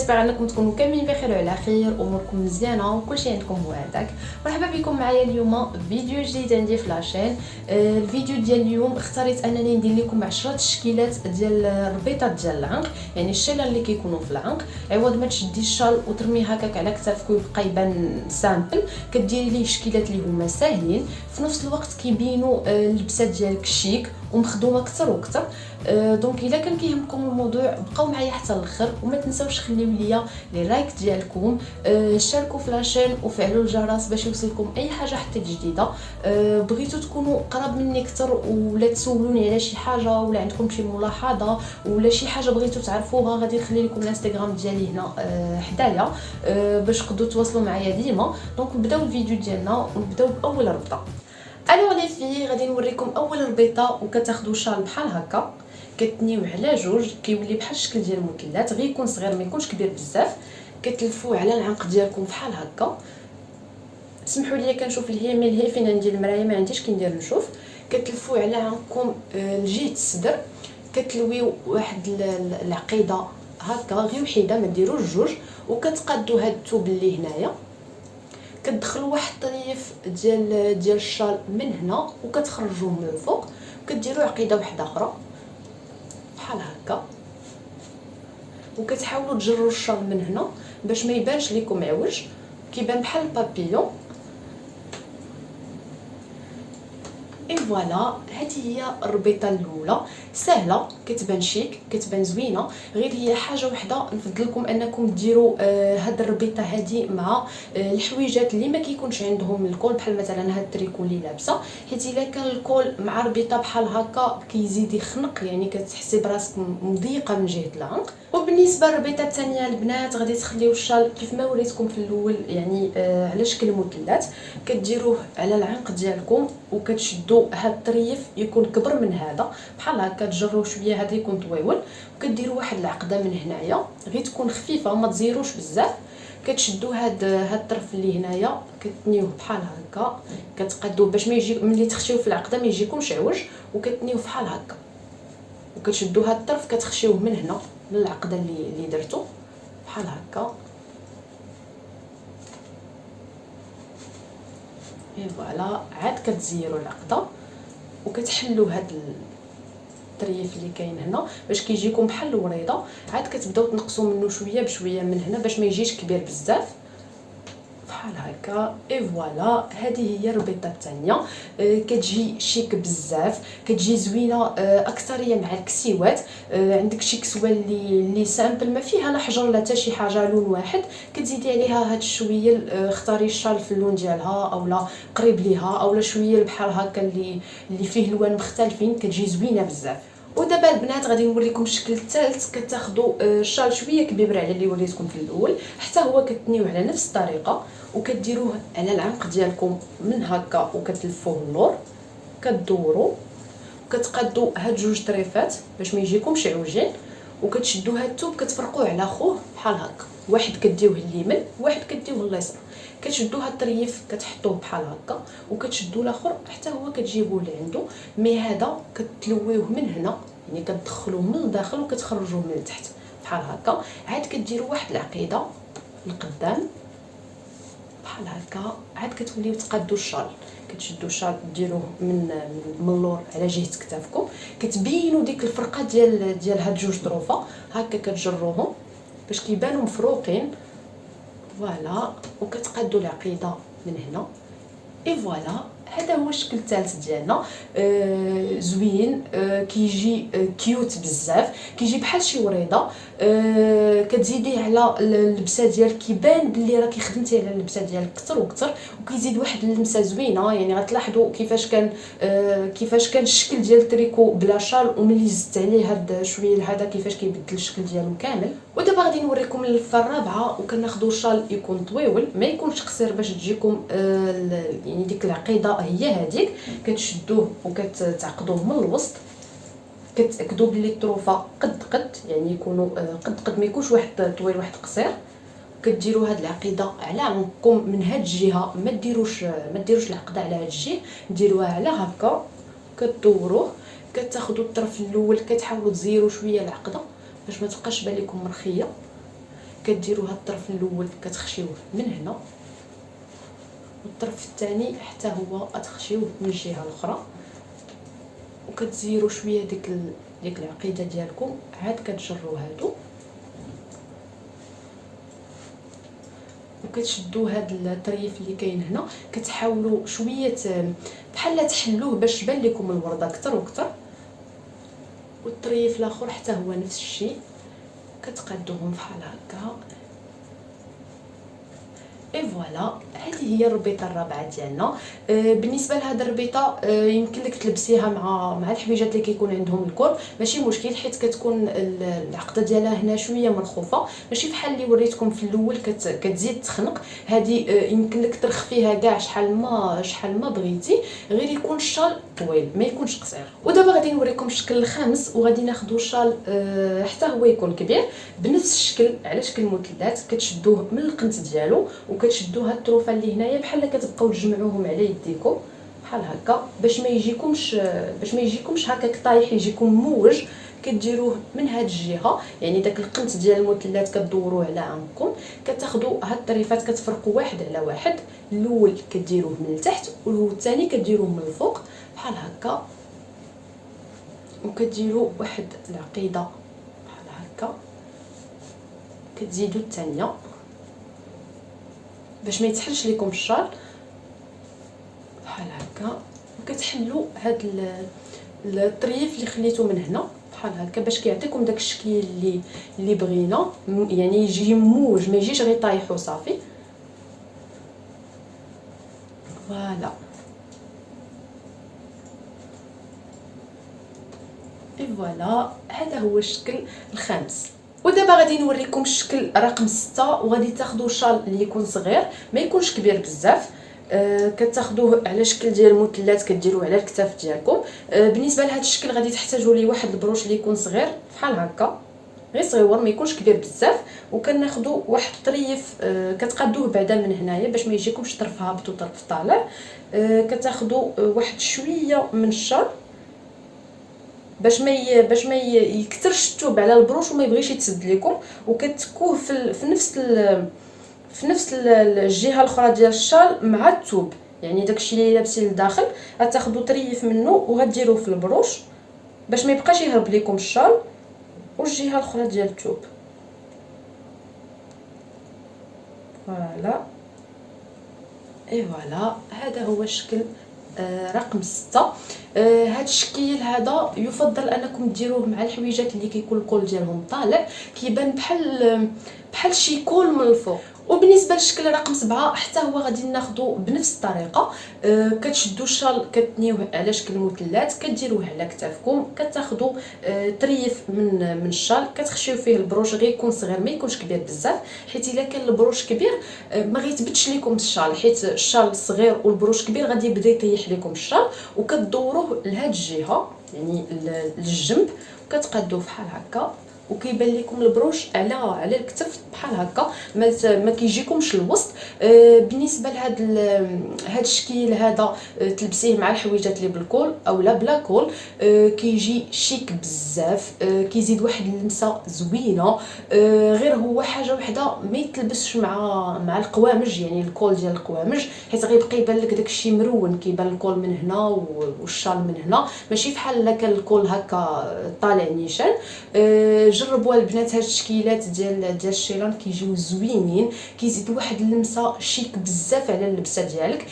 جيسبر انكم تكونوا كاملين بخير وعلى خير، اموركم مزيانه وكلشي عندكم هو هذاك. مرحبا بكم معايا اليوم فيديو جديد عندي في لاشين. الفيديو ديال اليوم اختاريت انني ندير لكم 10 تشكيلات ديال الربيطات ديال العنق، يعني الشلل اللي كيكونوا في العنق. عوض ما تشدي الشال وترميه هكاك على كتافك ويبقى يبان سامبل، كديري ليه شكيلات اللي هما ساهلين في نفس الوقت كيبينوا اللبسات ديالك شيك ومخدومه اكثر واكثر. دونك الا كان كيهمكم الموضوع بقاو معايا حتى الاخر، وما تنساوش خليو ليا لي لايك ديالكم، شاركوا في لاشين وفعلوا الجرس باش يوصلكم اي حاجه حتى جديده. بغيتو تكونوا قراب مني اكثر ولا تسولوني على شي حاجه ولا عندكم شي ملاحظه ولا شي حاجه بغيتو تعرفوها، غادي نخلي لكم الانستغرام ديالي هنا حدايا باش تقدروا تواصلوا معايا ديما. دونك نبداو الفيديو ديالنا ونبداو باول ربطه. الو لي في، غادي نوريكم اول ربيطه وكتاخذوا شال بحال هكا، كتنيو على جوج، كيولي بحال الشكل ديال المثلث، غير يكون صغير ما يكونش كبير بزاف. كتلفوه على العنق ديالكم بحال هكا. سمحوا لي كنشوف اليمين فين عندي المرايه، ما عنديش كندير نشوف. كتلفوه على عنقكم لجهه الصدر، كتلويو واحد العقيده هكا غير وحيده، ما ديروش جوج، وكتقادوا هاد الثوب اللي هنايا، كتدخلوا واحد الطريف ديال الشال من هنا وكتخرجوه من الفوق، وكديروا عقيده واحده اخرى بحال هكا، وكتحاولوا تجروا الشال من هنا باش ما يبانش لكم عوج، كيبان بحال البابيون. اي فوالا، هذه هي الربيطه الاولى، سهله كتبان شيك كتبان زوينه. غير هي حاجه وحده نفضلكم انكم ديروا هاد الربيطه هذه مع الحويجات اللي ما كيكونش عندهم الكول، بحال مثلا هاد التريكو اللي لابسه، حيت الا كان الكول مع ربيطه بحال هكا كيزيد يخنق، يعني كتحسي براسك مضيقه من جهه العنق. وبالنسبه للربيطه الثانيه البنات، غادي تخليو الشال كيف ما وريتكم في الاول، يعني على شكل مثلث، كديروه على العنق ديالكم وكتشدوا هاد الطريف يكون كبر من هذا بحال هكا، تجروه شويه هذا يكون طويول، وكديروا واحد العقده من هنايا غير تكون خفيفه، ما تزيروش بزاف. كتشدوا هاد الطرف اللي هنايا، كتنيوه بحال هكا، كتقادوه باش ما يجي ملي تخشيوه في العقده ما يجيكمش عوج، وكتنيوه بحال هكا، وكتشدوا هاد الطرف كتخشيوه من هنا من العقده اللي درتو بحال هكا. اي فوالا، عاد كتزيروا العقده وكتحلوا هاد الطريف اللي كاين هنا باش كيجيكم بحال الوريضه، عاد كتبداو تنقصوا منه شويه بشويه من هنا باش ما يجيش كبير بزاف بحال هكا. اي فوالا، هذه هي الربيطه الثانيه. كتجي شيك بزاف، كتجي زوينه اكثريه مع الكسيوات. عندك شي كسوه اللي سامبل ما فيها لا حجر لا حتى شي حاجه، لون واحد، كتزيدي عليها هاد الشويه، اختاري الشال في اللون ديالها اولا قريب ليها اولا شويه بحال هكا اللي فيه الوان مختلفين، كتجي زوينه بزاف. ودابا البنات غادي نوريكم الشكل الثالث. كتاخذوا الشال شويه كبير على اللي وريتكم في الاول، حتى هو كتنيوه على نفس الطريقه، وكديروه على العنق ديالكم من هكا وكتلفوه اللور، كدوروا وكتقادوا هاد جوج طريفات باش ما يجيكمش عوجين، وكتشدوا هاد الثوب كتفرقوه على خوه بحال هكا، واحد كديوه اليمين واحد كديوه اليسار، كتشدوا هاد الطريف كتحطوه بحال هكا وكتشدوا الاخر حتى هو كتجيبوه لعندو. مي هذا كتلويوه من هنا، يعني كتدخلوه من الداخل وكتخرجوه من التحت بحال هكا. عاد كديروا واحد العقيده لقدام بحال هكا، عاد كتوليو تقادوا الشال، كتشدوا الشال ديروه من اللور على جهه كتافكم، كتبينوا ديك الفرقه ديال هاد جوج طروفه هكا، كتجروهم باش كيبانوا مفروقين. فوالا، وكتقادوا العقيده من هنا. اي فوالا، هذا هو الشكل الثالث ديالنا. زوين، كيجي كيوت بزاف، كيجي بحال شي وريضه. كتزيديه على اللبسه ديالك، كيبان بلي راكي خدمتي على اللبسه ديالك اكثر واكثر، وكيزيد واحد اللمسه زوينه. يعني غتلاحظوا كيفاش كان الشكل ديال التريكو بلا شال، وملي زدت عليه هاد شويه هذا كيفاش كيبدل الشكل ديالو كامل. ودابا غادي نوريكم اللفه الرابعه، وكناخذوا شال يكون طويول ما يكونش قصير باش تجيكم يعني ديك العقيده هي هذيك، كتشدوه وكتعقدوه من الوسط، كتاكدوا بلي الطروفه قد يعني يكونوا قد ما يكونش واحد طويل واحد قصير. كديروا هاد العقيده على عنقكم من هاد الجهه، ما ديروش العقده على هاد الجهه، ديروها على هكا، كدوروه، كتاخذوا الطرف الاول كتحاولوا تزيروا شويه العقده باش ما تبقاش بان لكم مرخيه، كديروا هاد الطرف الاول كتخشيوه من هنا، والطرف الثاني حتى هو غتخشيوه من الجهه الاخرى، وكتزيروا شويه ديك العقيده ديالكم. عاد كتجروا هادو وكتشدوا هاد الطريف اللي كاين هنا، كتحاولوا شويه بحال تحلوه باش تبان لكم الورده اكثر واكثر. والطريف الاخر حتى هو نفس الشيء، كتقادوهم بحال هكا. اي فوالا، هذه هي الربيطه الرابعه ديالنا. بالنسبه لهاد الربيطه يمكن لك تلبسيها مع الحويجات اللي كيكون عندهم الكول، ماشي مشكل، حيت كتكون العقده ديالها هنا شويه مرخوفه، ماشي بحال اللي وريتكم في الاول كتزيد تخنق. هذه يمكن لك ترخفيها كاع شحال ما بغيتي، غير يكون الشال طويل ما يكونش قصير. ودابا غادي نوريكم الشكل الخامس، وغادي ناخذوا شال حتى هو يكون كبير بنفس الشكل على شكل مثلث. كتشدوه من القنت ديالو وكتشدوا هاد الطروفه اللي هنايا بحال كتبقاو تجمعوهم على يديكم بحال هكا، باش ما يجيكمش هكاك طايح، يجيكم موج. كديروه من هاد الجهه، يعني داك القنت ديال المثلث كدوروه على عنقكم. كتاخذوا هاد الطريفات كتفرقوا واحد على واحد، الاول كديروه من التحت والثاني كديروه من الفوق بحال هكا، وكديروا واحد العقيده بحال هكا. كتزيدوا الثانيه باش ما يتحلش لكم الشال بحال هكا، وكتحلوا هاد الطريف اللي خليته من هنا بحال هكا باش كيعطيكم داك الشكل اللي بغينا، يعني يجي موج ما يجيش غير طايح وصافي. فوالا، اي فوالا، هذا هو الشكل الخامس. ودابا غادي نوريكم الشكل رقم 6. وغادي تاخذوا شال اللي يكون صغير ما يكونش كبير بزاف. كتاخذوه على شكل ديال مثلث، كديروه على الكتاف ديالكم. بالنسبه لهذا الشكل غادي تحتاجوا ليه واحد البروش اللي يكون صغير بحال هكا، غير صغيور ما يكونش كبير بزاف. وكناخذوا واحد الطريف كتقادوه بعدا من هنايا باش ما يجيكمش طرف هابط وطرف طالع. كتاخذوا واحد شويه من الشال باش ما يكثرش الثوب على البروش وما يبغيش يتسد لكم، وكتكوه في نفس الجهه الاخرى ديال الشال مع الثوب، يعني داكشي اللي لابسين لداخل غتاخذوا طريف منه وغديروه في البروش باش ما يبقاش يهرب لكم الشال والجهه الاخرى ديال الثوب. فوالا، اي فوالا، هذا هو الشكل رقم 6. هذا الشكل هذا يفضل انكم ديروه مع الحويجات اللي كيكون الكول ديالهم طالع، كيبان بحال شي كول من الفوق. وبالنسبه للشكل رقم 7 حتى هو غادي ناخذه بنفس الطريقه. كتشدوا الشال كتنيوه على شكل مثلث، كديروه على كتافكم، كتاخذوا طريف من الشال كتخشيو فيه البروش، غير يكون صغير ما يكونش كبير بزاف، حيت الا كان البروش كبير ما غيتبتش لكم الشال، حيت الشال صغير والبروش كبير غادي يبدا يطيح لكم الشال. وكدوروه لهاد الجهه يعني للجنب، وكتقادوه بحال هكا، وكيبان لكم البروش على الكتف بحال هكا، ما كيجيكمش الوسط. بالنسبه هاد الشكل هذا تلبسيه مع الحويجات اللي بالكول او لا بلا كول، كيجي شيك بزاف، كيزيد واحد اللمسه زوينه. غير هو حاجه وحده ما يتلبسش مع القوامج، يعني الكول ديال القوامج، حيت غيبقى يبان لك داكشي مرون، كيبان الكول من هنا والشال من هنا، ماشي بحال كان الكول هكا طالع نيشان. جربوا البنات هاد التشكيلات ديال الشيلان، كيجيو زوينين، كيزيد واحد اللمسه شيك بزاف على اللبسه ديالك.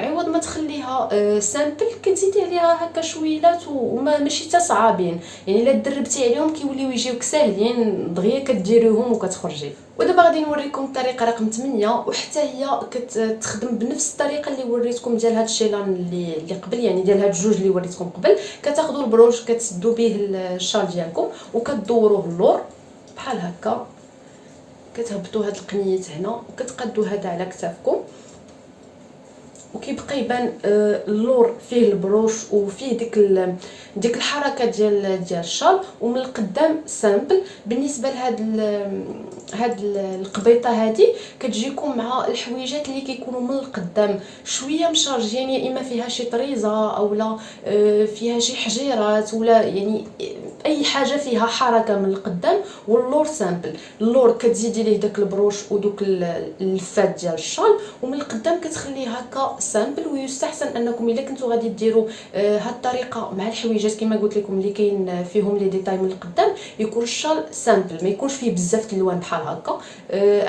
عوض ما تخليها سامبل كتزيدي عليها هكا شويلات وما ماشي حتى صعابين، يعني الا دربتي عليهم كيوليو يجيوك ساهلين دغيا كديريهم وكتخرجي. ودابا غادي نوريكم الطريقه رقم 8، وحتى هي كتخدم بنفس الطريقه اللي وريتكم ديال هاد الشيلان اللي قبل، يعني ديال هاد الجوج اللي وريتكم قبل. كتاخذوا البروش كتسدوا به الشال ديالكم وكدوروه اللور بحال هكا، كتهبطوا هاد القنيت هنا وكتقادوا هذا على كتافكم وكيبقى يبان اللور فيه البروش وفيه ديك الحركه ديال الشال. ومن القدام سامبل. بالنسبه هاد القبيطه هادي كتجيكم مع الحويجات اللي كيكونوا من القدام شويه مشارجين، يا اما فيها شي طريزه اولا فيها شي حجيرات ولا يعني اي حاجه فيها حركه من القدام. واللور سامبل. اللور كتزيدي ليه داك البروش ودوك اللفات ديال الشال، ومن القدام كتخليه هكا سامبل. ويستحسن انكم الا كنتو غادي ديروا هاد الطريقه مع الحويجات كما قلت لكم اللي كاين فيهم لي ديتاي من القدام، يكون الشال سامبل، ما يكونش فيه بزاف الالوان بحال هكا.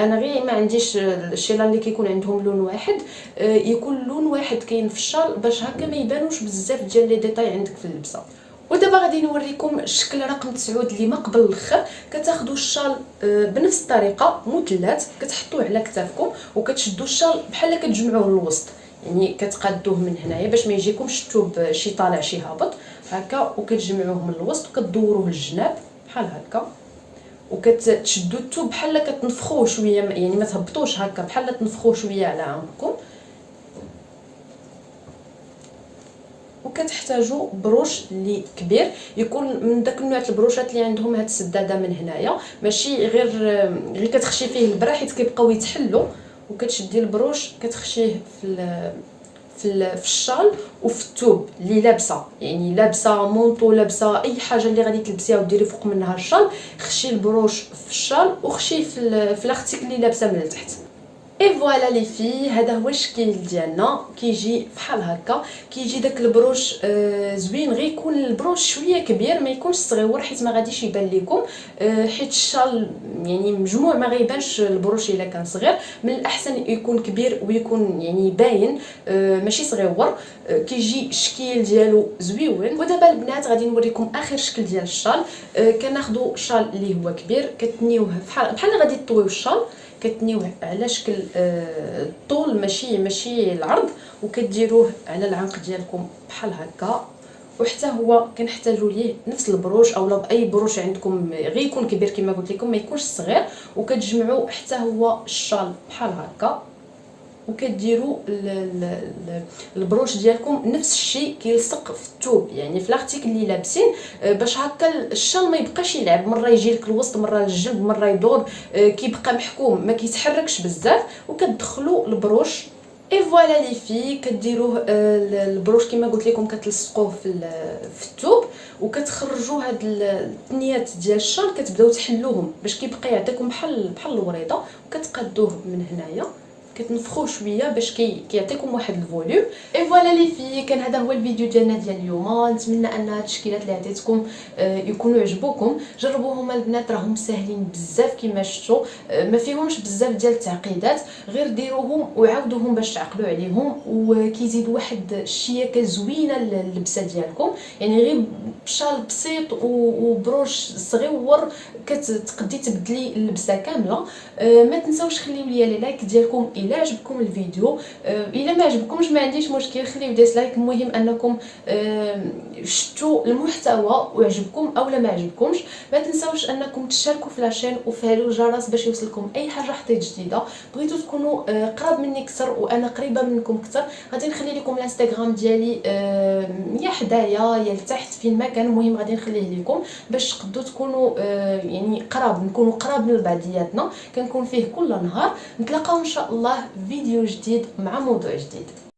انا غير ما عنديش الشيلان اللي كيكون عندهم لون واحد، يكون لون واحد كاين في الشال باش هكا ما يبانوش بزاف ديال لي ديتاي عندك في اللبسه. ودابا غادي نوريكم الشكل رقم 9 اللي ما قبل الاخر. كتاخذوا الشال بنفس الطريقه مثلث، كتحطوه على كتافكم وكتشدوا الشال بحال كتجمعوه للوسط، يعني كتقادوه من هنايا باش ما يجيكمش الثوب شي طالع شي هابط هكا، وكتجمعوه من الوسط وكدوروه للجناب بحال هكا، وكتشدوا الثوب بحال كتنفخوه شويه، يعني ما تهبطوش هكا، بحال تنفخوه شويه على عنقكم. وكتحتاجوا بروش اللي كبير، يكون من داك النوع البروشات اللي عندهم هاد السداده من هنايا، ماشي غير كتخشي فيه البرا حيت كيبقاو يتحلوا. وكتشدي البروش كتخشيه في الشال وفي الثوب اللي لابسه، يعني لابسه مونطو، لابسه اي حاجه اللي غادي تلبسيها وديري فوق منها الشال، خشي البروش في الشال وخشيه في لاختيك اللي لابسه من التحت. اي فوالا لي في، هذا هو الشكل ديالنا. كيجي بحال هكا، كيجي داك البروش زوين، غير يكون البروش شويه كبير، ما يكونش صغيور حيت ما غاديش يبان لكم، حيت الشال يعني مجموع ما غيبانش البروش الا كان صغير. من الاحسن يكون كبير ويكون يعني باين ماشي صغيور. كيجي الشكل ديالو زويون. ودابا البنات غادي نوريكم اخر شكل ديال الشال. كناخذوا شال اللي هو كبير، كتنيوه بحال غادي تطويو الشال، كتنيوه على شكل الطول ماشي العرض، وكديروه على العنق ديالكم بحال هكا. وحتى هو كنحتاجوا ليه نفس البروش اولا باي بروش عندكم، غير يكون كبير كما قلت لكم ما يكونش صغير. وكتجمعوا حتى هو الشال بحال هكا، وكديروا البروش ديالكم نفس الشيء كيلصق في الثوب، يعني في لاختيك اللي لابسين، باش هكا الشال ما يبقاش يلعب، مره يجي لك الوسط، مره للجنب، مره يدور، كيبقى محكوم ما كيتحركش بزاف. وكتدخلوا البروش. اي فوالا لي في، كديروه البروش كما قلت لكم كتلصقوه في الثوب، وكتخرجوا هاد الثنيات ديال الشال كتبداو تحلوهم باش كيبقى يعطيكم بحال الوريضه، وكتقادوه من هنايا كتنفخوه شويه باش كيعطيكم واحد الفوليوم. اي فوالا لي في، كان هذا هو الفيديو ديالنا ديال اليوم. نتمنى ان هاد التشكيلات اللي عطيتكم يكونوا عجبوكم. جربوهم البنات، راهم ساهلين بزاف كما شفتوا، ما فيهمش بزاف ديال التعقيدات، غير ديروهم وعاودوهم باش تعقلوا عليهم، وكيزيدوا واحد الشياكه زوينه للبسه ديالكم. يعني غير بشال بسيط وبروش صغيور كتقدي تبدلي اللبسه كامله. ما تنساوش خليو لي لايك ديالكم الا عجبكم الفيديو. الا ما عجبكمش ما عنديش مشكل، خليو ديسلايك، المهم انكم شفتوا المحتوى وعجبكم اولا ما عجبكمش. ما تنساوش انكم تشاركوا في لاشين وفعلوا الجرس باش يوصلكم اي حاجه حطيت جديده. بغيتوا تكونوا قراب مني اكثر وانا قريبه منكم اكثر، غادي نخلي لكم الانستغرام ديالي يا حدايا يا لتحت فين ما كان، المهم غادي نخليه لكم باش تقدروا تكونوا يعني نكونوا قراب من بعضياتنا. كنكون فيه كل نهار. نتلاقاو ان شاء الله فيديو جديد مع موضوع جديد.